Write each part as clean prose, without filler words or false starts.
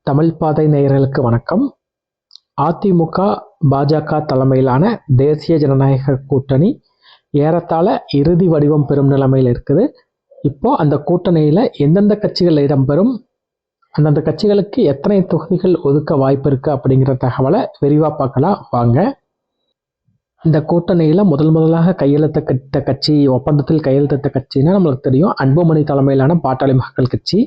தமிழ் பாதை நேயர்களுக்கு வணக்கம். அதிமுக, பாஜக தலைமையிலான தேசிய ஜனநாயக கூட்டணி ஏறத்தாழ இறுதி வடிவம் பெறும் நிலைமையில் இருக்குது. இப்போ அந்த கூட்டணியில் எந்தெந்த கட்சிகள் இடம்பெறும், அந்தந்த கட்சிகளுக்கு எத்தனை தொகுதிகள் ஒதுக்க வாய்ப்பு இருக்கு அப்படிங்கிற தகவலை விரிவாக பார்க்கலாம் வாங்க. இந்த கூட்டணியில் முதலாக கையெழுத்திட்ட கட்சி, ஒப்பந்தத்தில் கையெழுத்திட்ட கட்சின்னா நம்மளுக்கு தெரியும், அன்புமணி தலைமையிலான பாட்டாளி மக்கள் கட்சி.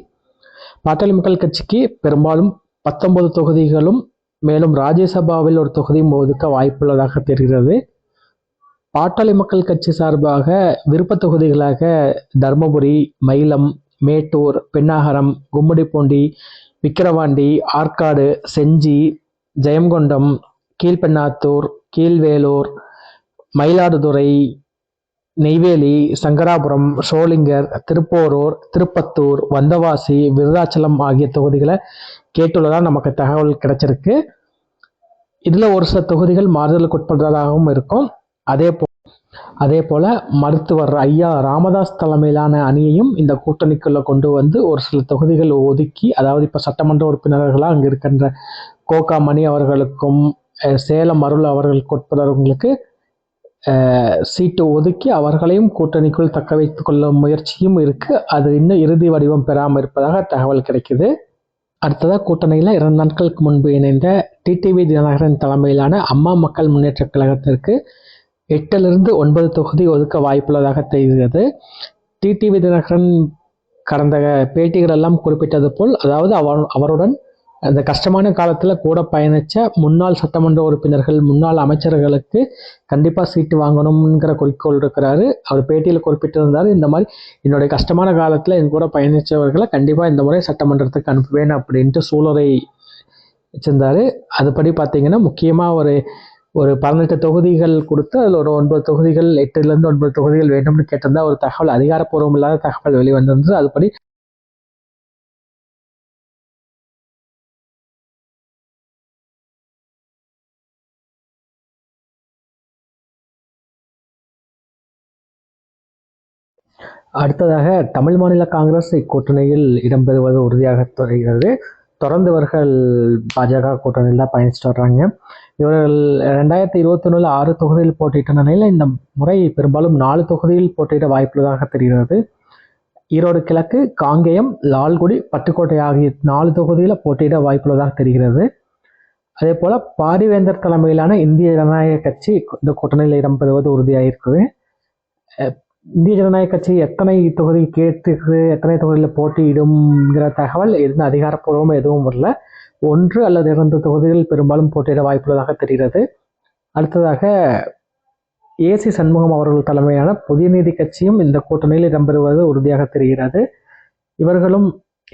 பாட்டாளி மக்கள் கட்சிக்கு பெரும்பாலும் 19 தொகுதிகளும் மேலும் ராஜ்யசபாவில் ஒரு தொகுதியும் ஒதுக்க வாய்ப்புள்ளதாக தெரிகிறது. பாட்டாளி மக்கள் கட்சி சார்பாக விருப்ப தொகுதிகளாக தர்மபுரி, மயிலம், மேட்டூர், பென்னாகரம், கும்மிடிப்பூண்டி, விக்கிரவாண்டி, ஆற்காடு, செஞ்சி, ஜெயங்கொண்டம், கீழ்பெண்ணாத்தூர், கீழ்வேலூர், மயிலாடுதுறை, நெய்வேலி, சங்கராபுரம், சோளிங்கர், திருப்போரூர், திருப்பத்தூர், வந்தவாசி, விருதாச்சலம் ஆகிய தொகுதிகளை கேட்டுள்ளதாக நமக்கு தகவல் கிடைச்சிருக்கு. இதில் ஒரு சில தொகுதிகள் மாறுதலுக்கு உட்படுறதாகவும் இருக்கும். அதே போல மருத்துவர் ஐயா ராமதாஸ் தலைமையிலான அணியையும் இந்த கூட்டணிக்குள்ள கொண்டு வந்து ஒரு சில தொகுதிகள் ஒதுக்கி, அதாவது இப்போ சட்டமன்ற உறுப்பினர்களாக அங்கே இருக்கின்ற கோகா மணி அவர்களுக்கும் சேலம் அருள் அவர்களுக்கு உட்படுறவங்களுக்கு சீட்டு ஒதுக்கி அவர்களையும் கூட்டணிக்குள் தக்க வைத்துக் கொள்ளும் முயற்சியும் இருக்கு. அது இன்னும் இறுதி வடிவம் பெறாமல் இருப்பதாக தகவல் கிடைக்குது. அடுத்ததாக கூட்டணியில் 2 நாட்களுக்கு முன்பு இணைந்த டிடிவி தினகரன் தலைமையிலான அம்மா மக்கள் முன்னேற்ற கழகத்திற்கு 8லிருந்து 9 தொகுதி ஒதுக்க வாய்ப்புள்ளதாக தெரிகிறது. டிடிவி தினகரன் கடந்த பேட்டிகள் எல்லாம் குறிப்பிட்டது போல், அதாவது அவருடன் அந்த கஷ்டமான காலத்தில் கூட பயணித்த முன்னாள் சட்டமன்ற உறுப்பினர்கள், முன்னாள் அமைச்சர்களுக்கு கண்டிப்பாக சீட்டு வாங்கணுங்கிற குறிக்கோள் இருக்கிறாரு. அவர் பேட்டியில் குறிப்பிட்டிருந்தார், இந்த மாதிரி என்னுடைய கஷ்டமான காலத்தில் என் கூட பயணித்தவர்களை கண்டிப்பாக இந்த முறை சட்டமன்றத்துக்கு அனுப்புவேன் அப்படின்ட்டு சூளுரை வச்சிருந்தாரு. அதுபடி பார்த்தீங்கன்னா முக்கியமாக ஒரு 18 தொகுதிகள் கொடுத்து அதில் ஒரு 9 தொகுதிகள், 8லிருந்து 9 தொகுதிகள் வேண்டும்னு கேட்டிருந்தா ஒரு தகவல், அதிகாரப்பூர்வம் இல்லாத தகவல் வெளிவந்திருந்தது. அதுபடி அடுத்ததாக தமிழ் மாநில காங்கிரஸ் இக்கூட்டணியில் இடம்பெறுவது உறுதியாக தெரிகிறது. தொடர்ந்து இவர்கள் பாஜக கூட்டணியில் தான் பயணிச்சுட்டு வர்றாங்க. இவர்கள் 2021 6 தொகுதியில் போட்டியிட்ட நிலையில் இந்த முறை பெரும்பாலும் 4 தொகுதியில் போட்டியிட வாய்ப்புள்ளதாக தெரிகிறது. ஈரோடு கிழக்கு, காங்கேயம், லால்குடி, பட்டுக்கோட்டை ஆகிய 4 தொகுதியில் போட்டியிட வாய்ப்புள்ளதாக தெரிகிறது. அதே போல பாரிவேந்தர் தலைமையிலான இந்திய ஜனநாயக கட்சி இந்த கூட்டணியில் இடம்பெறுவது உறுதியாக இருக்குது. இந்திய ஜனநாயக கட்சி எத்தனை தொகுதி கேட்டு எத்தனை தொகுதியில் போட்டியிடும்ங்கிற தகவல் எதுவும் அதிகாரப்பூர்வமாக எதுவும் வரல. 1 அல்லது 2 தொகுதிகள் பெரும்பாலும் போட்டியிட வாய்ப்புள்ளதாக தெரிகிறது. அடுத்ததாக ஏசி சண்முகம் அவர்கள் தலைமையிலான புதிய நீதி கட்சியும் இந்த கூட்டணியில் இடம்பெறுவது உறுதியாக தெரிகிறது. இவர்களும்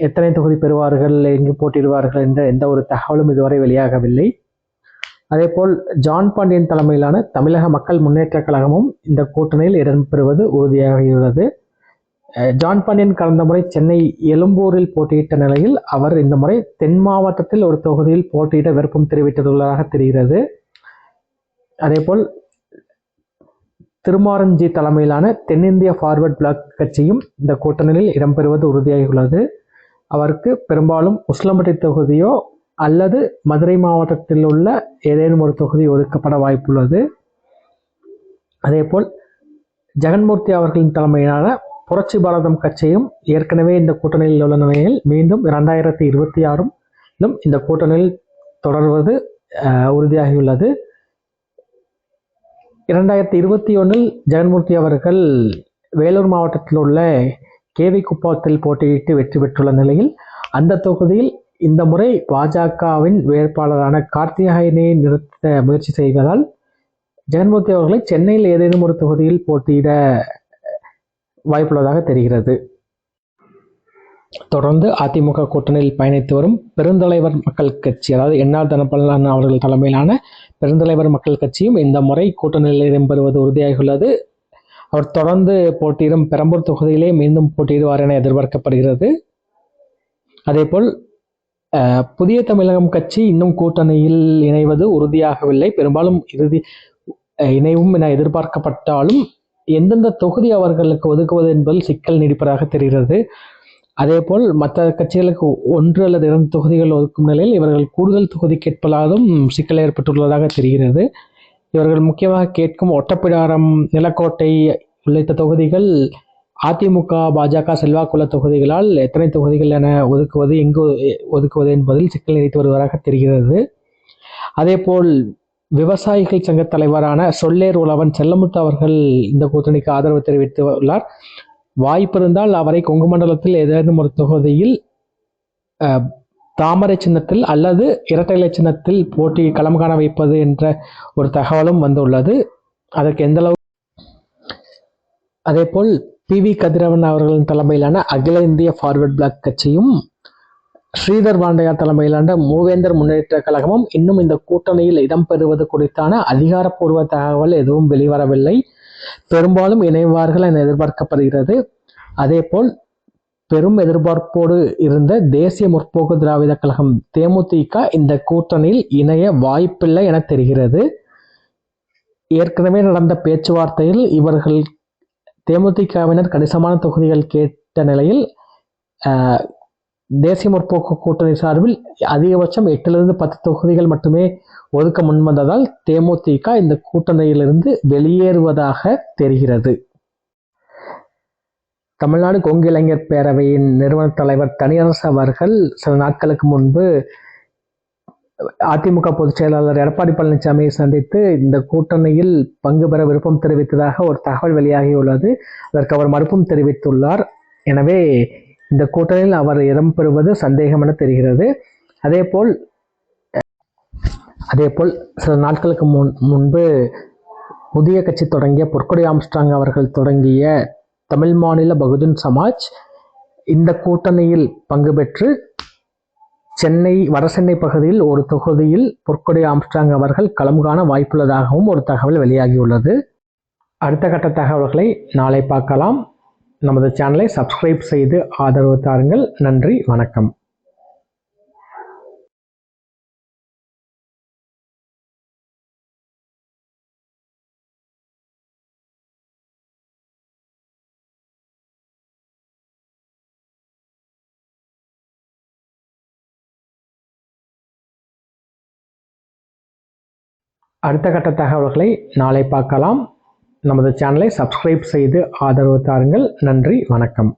எத்தனை தொகுதி பெறுவார்கள், எங்கு போட்டியிடுவார்கள் என்ற எந்த ஒரு தகவலும் இதுவரை வெளியாகவில்லை. அதேபோல் ஜான் பாண்டியன் தலைமையிலான தமிழக மக்கள் முன்னேற்ற கழகமும் இந்த கூட்டணியில் இடம்பெறுவது உறுதியாகியுள்ளது. ஜான் பாண்டியன் கடந்த முறை சென்னை எழும்பூரில் போட்டியிட்ட நிலையில் அவர் இந்த முறை தென் மாவட்டத்தில் ஒரு தொகுதியில் போட்டியிட விருப்பம் தெரிவித்துள்ளதாக தெரிகிறது. அதேபோல் திருமாரஞ்சி தலைமையிலான தென்னிந்திய ஃபார்வர்ட் பிளாக் கட்சியும் இந்த கூட்டணியில் இடம்பெறுவது உறுதியாகியுள்ளது. அவருக்கு பெரும்பாலும் உசிலம்பட்டி தொகுதியோ அல்லது மதுரை மாவட்டத்தில் உள்ள ஏதேனும் ஒரு தொகுதி ஒதுக்கப்பட வாய்ப்புள்ளது. அதேபோல் ஜெகன்மூர்த்தி அவர்களின் தலைமையிலான புரட்சி பாரதம் கட்சியும் ஏற்கனவே இந்த கூட்டணியில் உள்ள நிலையில் மீண்டும் 2026 இந்த கூட்டணியில் தொடர்வது உறுதியாகியுள்ளது. 2021 ஜெகன்மூர்த்தி அவர்கள் வேலூர் மாவட்டத்தில் உள்ள கேவி குப்பத்தில் போட்டியிட்டு வெற்றி பெற்றுள்ள நிலையில் அந்த தொகுதியில் இந்த முறை பாஜகவின் வேட்பாளரான கார்த்திகேயனை நிறுத்த முயற்சி செய்வதால் ஜெகன்மூர்த்தி அவர்களை சென்னையில் ஏதேனும் ஒரு தொகுதியில் போட்டியிட வாய்ப்புள்ளதாக தெரிகிறது. தொடர்ந்து அதிமுக கூட்டணியில் பயணித்து வரும் பெருந்தலைவர் மக்கள் கட்சி, அதாவது என்ஆர் தனபாலன் அவர்கள் தலைமையிலான பெருந்தலைவர் மக்கள் கட்சியும் இந்த முறை கூட்டணியில் இடம்பெறுவது உறுதியாகியுள்ளது. அவர் தொடர்ந்து போட்டியிடும் பெரம்பூர் தொகுதியிலே மீண்டும் போட்டியிடுவார் என எதிர்பார்க்கப்படுகிறது. அதேபோல் புதிய தமிழகம் கட்சி இன்னும் கூட்டணியில் இணைவது உறுதியாகவில்லை. பெரும்பாலும் இறுதி இணைவும் என எதிர்பார்க்கப்பட்டாலும் எந்தெந்த தொகுதி அவர்களுக்கு ஒதுக்குவது என்பதில் சிக்கல் நீடிப்பதாக தெரிகிறது. அதேபோல் மற்ற கட்சிகளுக்கு 1 அல்லது 2 தொகுதிகள் ஒதுக்கும் நிலையில் இவர்கள் கூடுதல் தொகுதி கேட்பதாலும் சிக்கல் ஏற்பட்டுள்ளதாக தெரிகிறது. இவர்கள் முக்கியமாக கேட்கும் ஒட்டப்பிடாரம், நிலக்கோட்டை உள்ளிட்ட தொகுதிகள் அதிமுக, பாஜக செல்வாக்குள்ள தொகுதிகளால் எத்தனை தொகுதிகள் என ஒதுக்குவது, எங்கு ஒதுக்குவது என்பதில் சிக்கல் நீடித்து வருவதாக தெரிகிறது. அதேபோல் விவசாயிகள் சங்க தலைவரான சொல்லேர் உழவன் செல்லமுத்து அவர்கள் இந்த கூட்டணிக்கு ஆதரவு தெரிவித்துள்ளார். வாய்ப்பு இருந்தால் அவரை கொங்கு மண்டலத்தில் ஏதேனும் ஒரு தொகுதியில் தாமரை சின்னத்தில் அல்லது இரட்டை இலை சின்னத்தில் போட்டி களம் காண வைப்பது என்ற ஒரு தகவலும் வந்துள்ளது. அதற்கு எந்த அளவு அதேபோல் PV கதிரவன் அவர்களின் தலைமையிலான அகில இந்திய ஃபார்வர்ட் பிளாக் கட்சியும் ஸ்ரீதர் பாண்டையா தலைமையிலான மூவேந்தர் முன்னேற்ற கழகமும் இன்னும் இந்த கூட்டணியில் இடம்பெறுவது குறித்தான அதிகாரப்பூர்வ தகவல் எதுவும் வெளிவரவில்லை. பெரும்பாலும் இணைவார்கள் என எதிர்பார்க்கப்படுகிறது. அதேபோல் பெரும் எதிர்பார்ப்போடு இருந்த தேசிய முற்போக்கு திராவிட கழகம் தேமுதிக இந்த கூட்டணியில் இணைய வாய்ப்பில்லை என தெரிகிறது. ஏற்கனவே நடந்த பேச்சுவார்த்தையில் இவர்கள் தேமுதிகவினர் கணிசமான தொகுதிகள் கேட்ட நிலையில் தேசிய முற்போக்கு கூட்டணி சார்பில் அதிகபட்சம் 8லிருந்து 10 தொகுதிகள் மட்டுமே ஒதுக்க முன்வந்ததால் தேமுதிக இந்த கூட்டணியிலிருந்து வெளியேறுவதாக தெரிகிறது. தமிழ்நாடு கொங்கு இளைஞர் பேரவையின் நிறுவன தலைவர் தனியரசு அவர்கள் சில நாட்களுக்கு முன்பு அதிமுக பொதுச் செயலாளர் எடப்பாடி பழனிசாமியை சந்தித்து இந்த கூட்டணியில் பங்கு பெற விருப்பம் தெரிவித்ததாக ஒரு தகவல் வெளியாகியுள்ளது. அதற்கு அவர் மறுப்பும் தெரிவித்துள்ளார். எனவே இந்த கூட்டணியில் அவர் இடம்பெறுவது சந்தேகம் என தெரிகிறது. அதேபோல் சில நாட்களுக்கு முன்பு புதிய கட்சி தொடங்கிய பொற்கொடி ஆம்ஸ்ட்ராங் அவர்கள் தொடங்கிய தமிழ் மாநில பகுஜன் சமாஜ் இந்த கூட்டணியில் பங்கு பெற்று வடசென்னை பகுதியில் ஒரு தொகுதியில் பொற்கொடி ஆம்ஸ்ட்ராங் அவர்கள் களம் காண வாய்ப்புள்ளதாகவும் ஒரு தகவல் வெளியாகியுள்ளது. அடுத்த கட்ட தகவல்களை நாளை பார்க்கலாம். நமது சேனலை சப்ஸ்கிரைப் செய்து ஆதரவு தாருங்கள். நன்றி, வணக்கம். அடுத்த கட்ட தகவல்களை நாளை பார்க்கலாம். நமது சேனலை சப்ஸ்கிரைப் செய்து ஆதரவு தாருங்கள். நன்றி, வணக்கம்.